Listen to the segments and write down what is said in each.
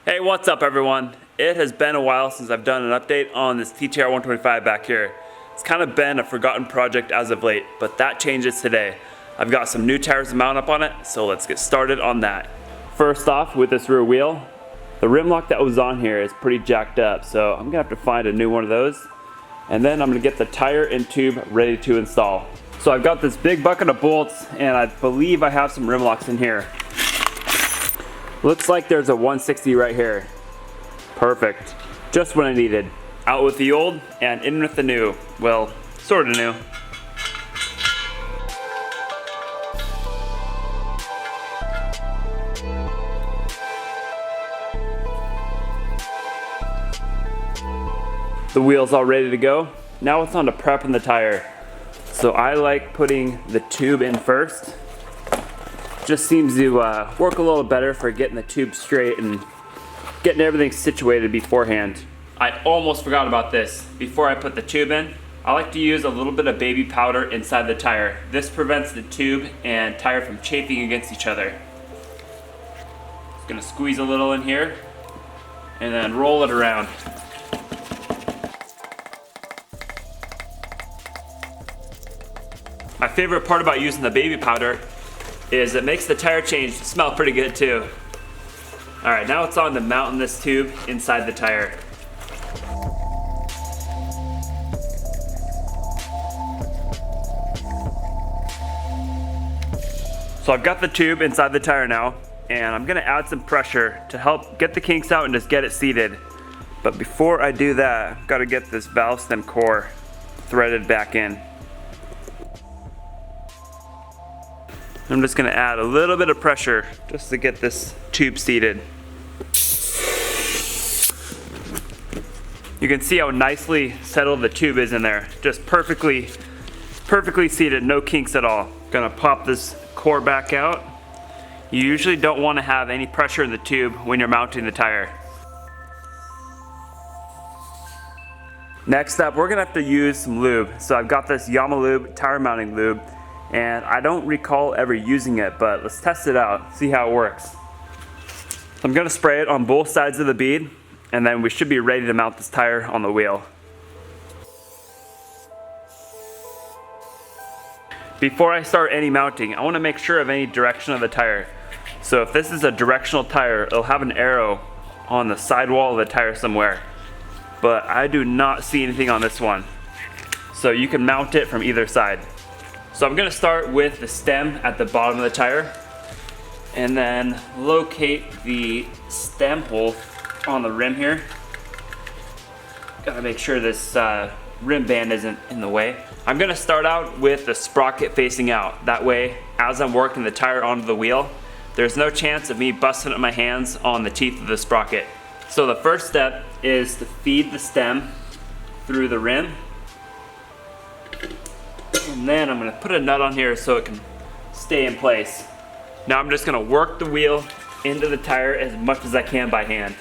Hey, what's up everyone? It has been a while since I've done an update on this TTR 125 back here. It's kind of been a forgotten project as of late, but that changes today. I've got some new tires to mount up on it, so let's get started on that. First off, with this rear wheel, the rim lock that was on here is pretty jacked up, so I'm gonna have to find a new one of those. And then I'm gonna get the tire and tube ready to install. So I've got this big bucket of bolts, and I believe I have some rim locks in here. Looks like there's a 160 right here. Perfect. Just what I needed. Out with the old and in with the new. Well, sort of new. The wheel's all ready to go. Now it's on to prepping the tire. So I like putting the tube in first. Just seems to work a little better for getting the tube straight and getting everything situated beforehand. I almost forgot about this. Before I put the tube in, I like to use a little bit of baby powder inside the tire. This prevents the tube and tire from chafing against each other. Just gonna squeeze a little in here and then roll it around. My favorite part about using the baby powder is it makes the tire change smell pretty good too. Alright, now it's on to mounting this tube inside the tire. So I've got the tube inside the tire now, and I'm gonna add some pressure to help get the kinks out and just get it seated. But before I do that, I've gotta get this valve stem core threaded back in. I'm just gonna add a little bit of pressure just to get this tube seated. You can see how nicely settled the tube is in there. Just perfectly seated, no kinks at all. Gonna pop this core back out. You usually don't wanna have any pressure in the tube when you're mounting the tire. Next up, we're gonna have to use some lube. So I've got this Niemela tire mounting lube, and I don't recall ever using it, but let's test it out, see how it works. So I'm gonna spray it on both sides of the bead, and then we should be ready to mount this tire on the wheel. Before I start any mounting, I wanna make sure of any direction of the tire. So if this is a directional tire, it'll have an arrow on the sidewall of the tire somewhere. But I do not see anything on this one. So you can mount it from either side. So I'm gonna start with the stem at the bottom of the tire and then locate the stem hole on the rim here. Gotta make sure this rim band isn't in the way. I'm gonna start out with the sprocket facing out. That way, as I'm working the tire onto the wheel, there's no chance of me busting up my hands on the teeth of the sprocket. So the first step is to feed the stem through the rim. And then I'm gonna put a nut on here so it can stay in place. Now I'm just gonna work the wheel into the tire as much as I can by hand.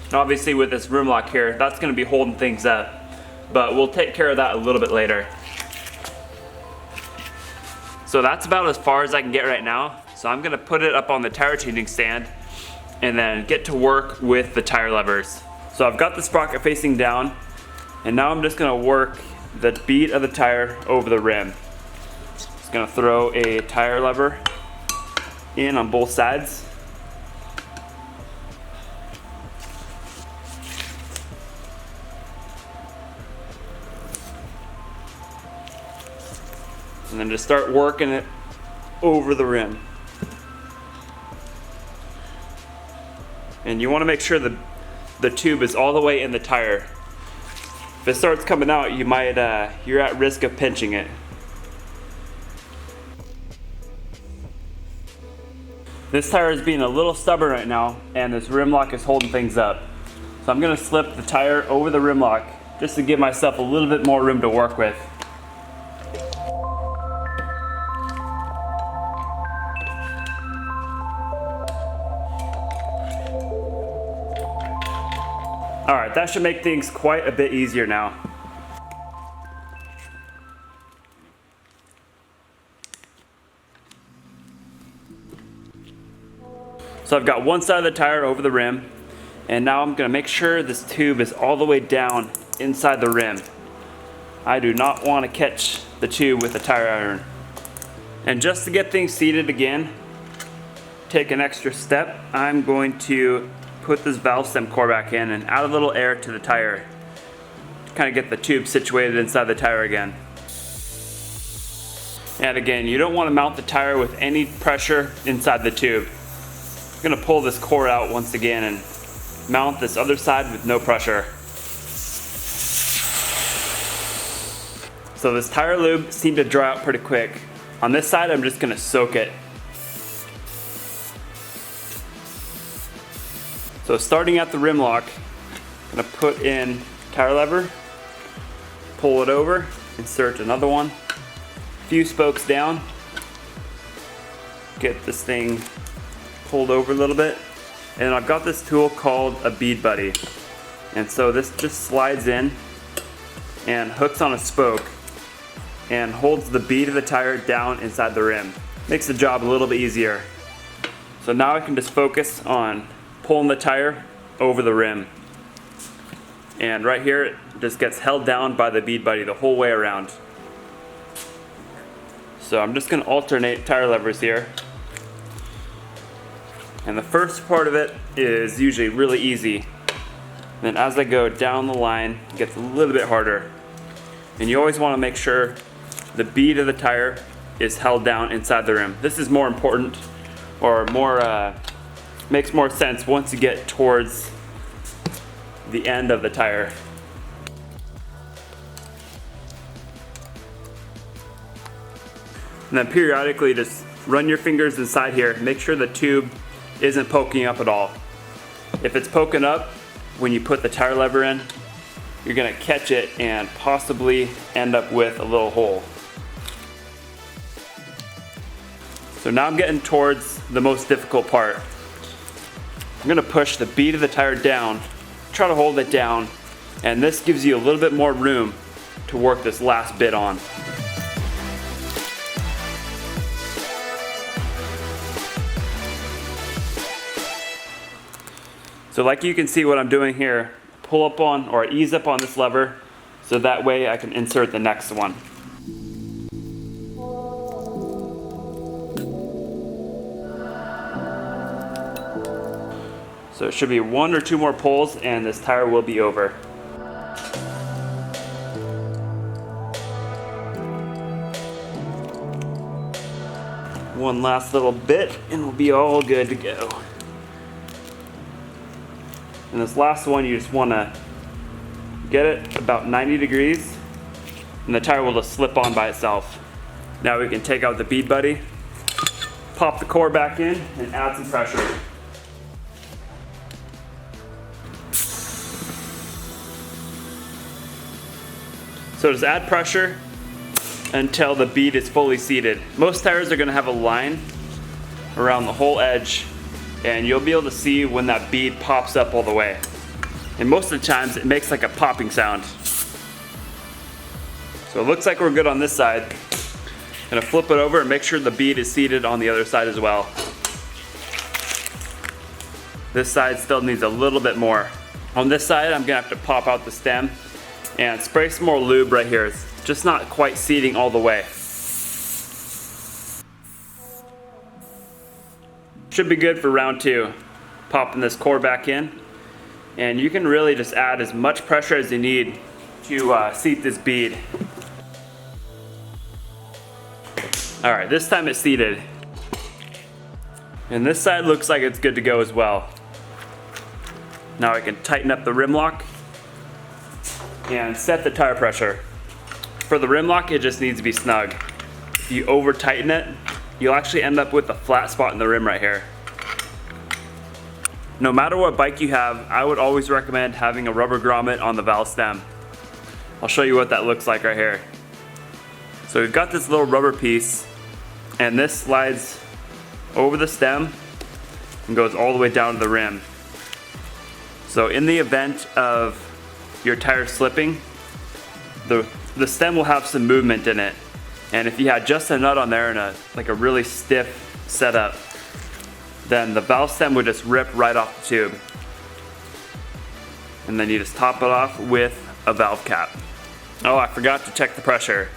And obviously with this rim lock here, that's gonna be holding things up, but we'll take care of that a little bit later. So that's about as far as I can get right now. So I'm gonna put it up on the tire changing stand and then get to work with the tire levers. So I've got the sprocket facing down, and now I'm just gonna work the bead of the tire over the rim. Just gonna throw a tire lever in on both sides. And then just start working it over the rim. And you want to make sure the tube is all the way in the tire. If it starts coming out, you're at risk of pinching it. This tire is being a little stubborn right now, and this rim lock is holding things up. So I'm going to slip the tire over the rim lock just to give myself a little bit more room to work with. Alright, that should make things quite a bit easier now. So I've got one side of the tire over the rim, and now I'm gonna make sure this tube is all the way down inside the rim. I do not want to catch the tube with a tire iron. And just to get things seated again, take an extra step, I'm going to put this valve stem core back in and add a little air to the tire to kind of get the tube situated inside the tire again. And again, you don't want to mount the tire with any pressure inside the tube. I'm going to pull this core out once again and mount this other side with no pressure. So this tire lube seemed to dry out pretty quick. On this side, I'm just going to soak it. So starting at the rim lock, I'm going to put in tire lever, pull it over, insert another one, few spokes down, get this thing pulled over a little bit, and I've got this tool called a bead buddy. And so this just slides in and hooks on a spoke and holds the bead of the tire down inside the rim. Makes the job a little bit easier. So now I can just focus on pulling the tire over the rim. And right here, it just gets held down by the bead buddy the whole way around. So I'm just gonna alternate tire levers here. And the first part of it is usually really easy. Then as I go down the line, it gets a little bit harder. And you always wanna make sure the bead of the tire is held down inside the rim. This is more important, or makes more sense once you get towards the end of the tire. And then periodically just run your fingers inside here, make sure the tube isn't poking up at all. If it's poking up when you put the tire lever in, you're gonna catch it and possibly end up with a little hole. So now I'm getting towards the most difficult part. I'm gonna push the bead of the tire down, try to hold it down, and this gives you a little bit more room to work this last bit on. So like you can see what I'm doing here, pull up on or ease up on this lever so that way I can insert the next one. So it should be one or two more pulls and this tire will be over. One last little bit and we'll be all good to go. And this last one, you just want to get it about 90 degrees and the tire will just slip on by itself. Now we can take out the bead buddy, pop the core back in and add some pressure. So just add pressure until the bead is fully seated. Most tires are going to have a line around the whole edge, and you'll be able to see when that bead pops up all the way. And most of the times it makes like a popping sound. So it looks like we're good on this side. I'm gonna flip it over and make sure the bead is seated on the other side as well. This side still needs a little bit more. On this side, I'm gonna have to pop out the stem and spray some more lube right here. It's just not quite seating all the way. Should be good for round two. Popping this core back in, and you can really just add as much pressure as you need to seat this bead. All right, this time it's seated. And this side looks like it's good to go as well. Now I can tighten up the rim lock and set the tire pressure. For the rim lock, it just needs to be snug. If you over tighten it, you'll actually end up with a flat spot in the rim right here. No matter what bike you have, I would always recommend having a rubber grommet on the valve stem. I'll show you what that looks like right here. So we've got this little rubber piece, and this slides over the stem and goes all the way down to the rim. So in the event of your tire slipping, the stem will have some movement in it. And if you had just a nut on there and a really stiff setup, then the valve stem would just rip right off the tube. And then you just top it off with a valve cap. Oh, I forgot to check the pressure.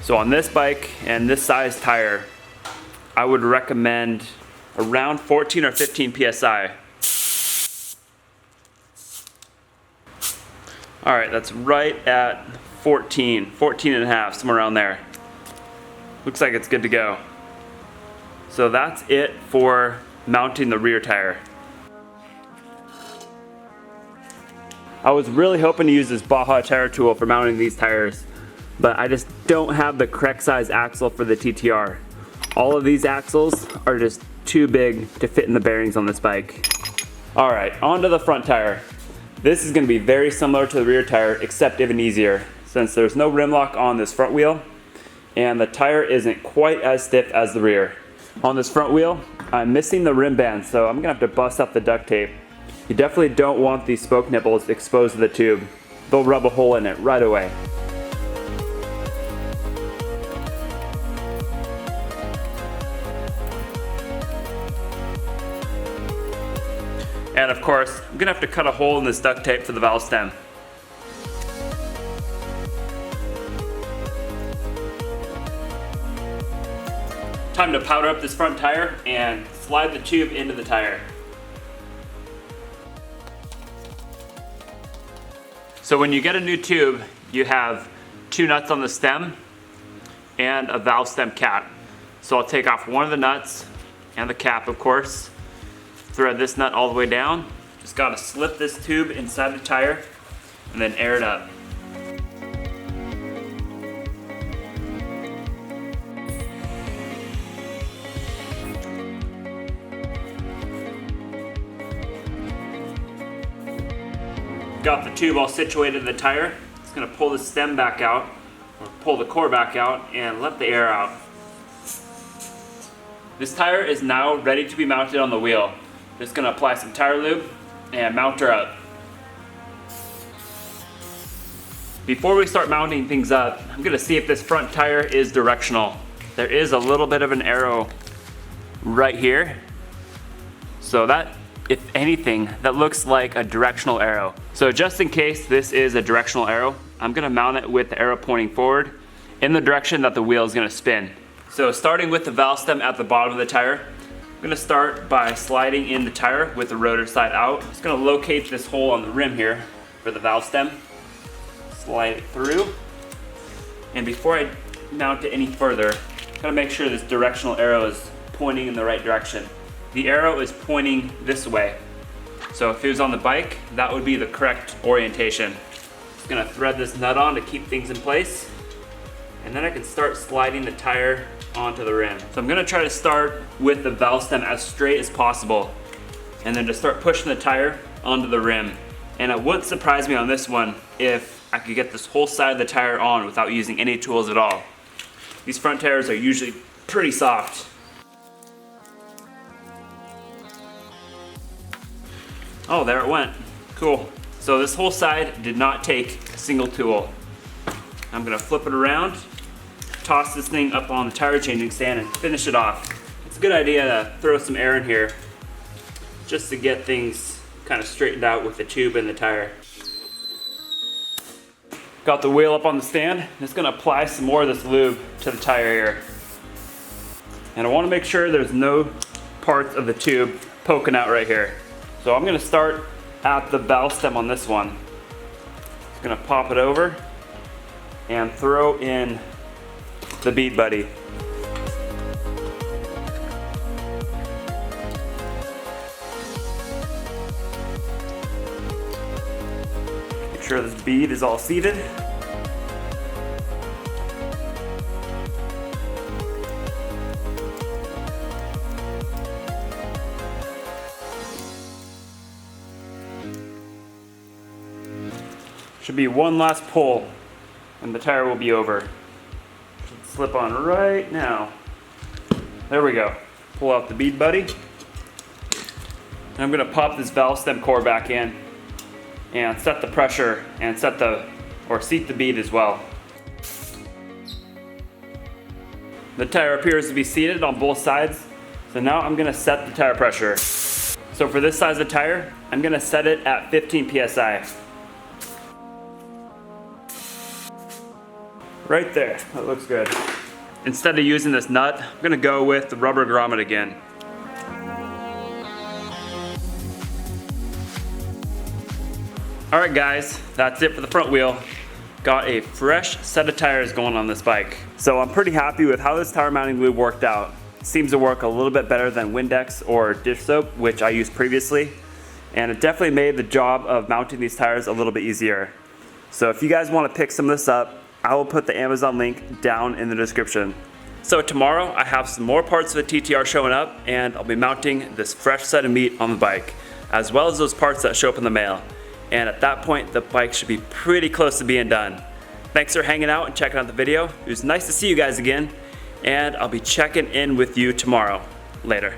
So on this bike and this size tire, I would recommend around 14 or 15 PSI. All right, that's right at 14 and a half, somewhere around there. Looks like it's good to go. So that's it for mounting the rear tire. I was really hoping to use this Baja tire tool for mounting these tires, but I just don't have the correct size axle for the TTR. All of these axles are just too big to fit in the bearings on this bike. All right, onto the front tire. This is gonna be very similar to the rear tire, except even easier, since there's no rim lock on this front wheel, and the tire isn't quite as stiff as the rear. On this front wheel, I'm missing the rim band, so I'm gonna have to bust up the duct tape. You definitely don't want these spoke nipples exposed to the tube. They'll rub a hole in it right away. And of course, I'm gonna have to cut a hole in this duct tape for the valve stem. Time to powder up this front tire and slide the tube into the tire. So when you get a new tube, you have 2 nuts on the stem and a valve stem cap. So I'll take off one of the nuts and the cap, of course. Thread this nut all the way down. Just gotta slip this tube inside the tire and then air it up. Got the tube all situated in the tire. It's gonna pull the stem back out, or pull the core back out, and let the air out. This tire is now ready to be mounted on the wheel. Just gonna apply some tire lube and mount her up. Before we start mounting things up, I'm gonna see if this front tire is directional. There is a little bit of an arrow right here. So that, if anything, that looks like a directional arrow. So just in case this is a directional arrow, I'm gonna mount it with the arrow pointing forward in the direction that the wheel is gonna spin. So starting with the valve stem at the bottom of the tire, I'm gonna start by sliding in the tire with the rotor side out. Just gonna locate this hole on the rim here for the valve stem. Slide it through. And before I mount it any further, I'm gonna make sure this directional arrow is pointing in the right direction. The arrow is pointing this way. So if it was on the bike, that would be the correct orientation. Just gonna thread this nut on to keep things in place. And then I can start sliding the tire onto the rim. So I'm gonna try to start with the valve stem as straight as possible. And then just start pushing the tire onto the rim. And it wouldn't surprise me on this one if I could get this whole side of the tire on without using any tools at all. These front tires are usually pretty soft. Oh, there it went. Cool. So this whole side did not take a single tool. I'm gonna flip it around, toss this thing up on the tire changing stand and finish it off. It's a good idea to throw some air in here just to get things kind of straightened out with the tube and the tire. Got the wheel up on the stand. Just gonna apply some more of this lube to the tire here. And I wanna make sure there's no parts of the tube poking out right here. So I'm gonna start at the valve stem on this one. Just gonna pop it over and throw in the bead buddy. Make sure this bead is all seated. Should be one last pull and the tire will be over. Should slip on right now. There we go. Pull out the bead buddy. And I'm gonna pop this valve stem core back in and set the pressure and seat the bead as well. The tire appears to be seated on both sides. So now I'm gonna set the tire pressure. So for this size of tire, I'm gonna set it at 15 PSI. Right there, that looks good. Instead of using this nut, I'm gonna go with the rubber grommet again. Alright guys, that's it for the front wheel. Got a fresh set of tires going on this bike. So I'm pretty happy with how this tire mounting lube worked out. Seems to work a little bit better than Windex or dish soap, which I used previously. And it definitely made the job of mounting these tires a little bit easier. So if you guys want to pick some of this up, I will put the Amazon link down in the description. So tomorrow I have some more parts of the TTR showing up, and I'll be mounting this fresh set of meat on the bike, as well as those parts that show up in the mail. And at that point, the bike should be pretty close to being done. Thanks for hanging out and checking out the video. It was nice to see you guys again, and I'll be checking in with you tomorrow. Later.